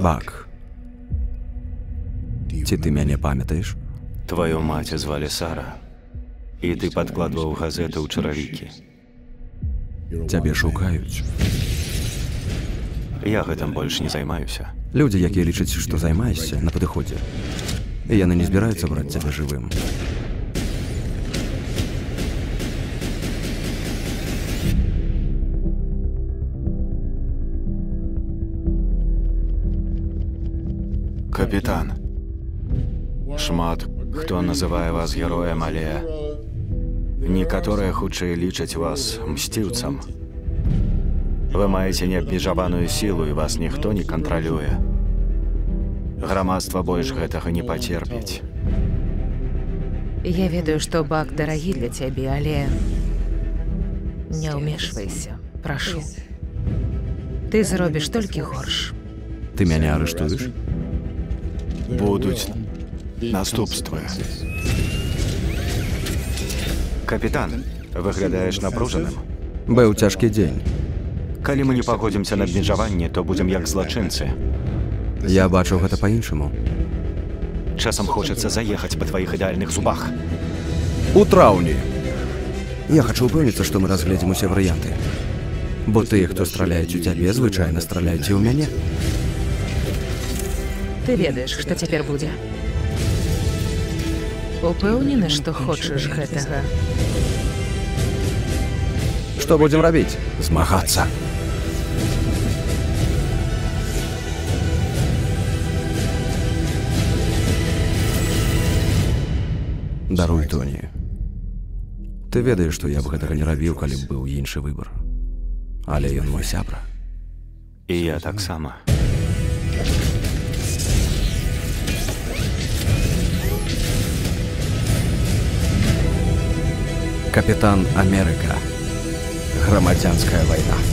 Бак, ці ты мяне памятаеш? Твою маці звалі Сара, і ты падкладваў газеты ў чаравікі. Цябе шукаюць. Я гэтым больш не займаюся. Людзі, якія лічаць, што займаешся, на падыходзе. І яны не збіраюцца браць цябе жывым. Капітан, шмат хто называе вас героем, але некаторыя хутчэй лічаць вас мсціўцам. Вы маеце неабмежаваную сілу, і вас ніхто не кантралюе. Грамадства больш гэтага не пацерпіць. Я ведаю, што Бак дарагі для цябе, але не ўмешвайся, прашу. Ты зробіш толькі горш. Ты мяне арыштуеш? Будуць наступствы. Капітан, выглядаеш напружаным. Быў цяжкі дзень. Калі мы не пагодзімся на абмежаванне, то будзем як злачынцы. Я бачу гэта па-іншаму. Часам хочацца заехаць па тваіх ідэальных зубах. У траўні. Я хачу ўпэўніцца, што мы разгледзім усе варыянты. Бо тыя, хто страляюць у цябе, звычайна страляюць і ў мяне. Ты ведаеш, што цяпер будзе. Упэўнены, што хочаш гэтага? Што будзем рабіць? Змагацца. Даруй, Тоні. Ты ведаеш, што я б гэтага не рабіў, калі б быў іншы выбар. Але ён мой сябра. І я таксама. Капітан Амерыка. Грамадзянская вайна.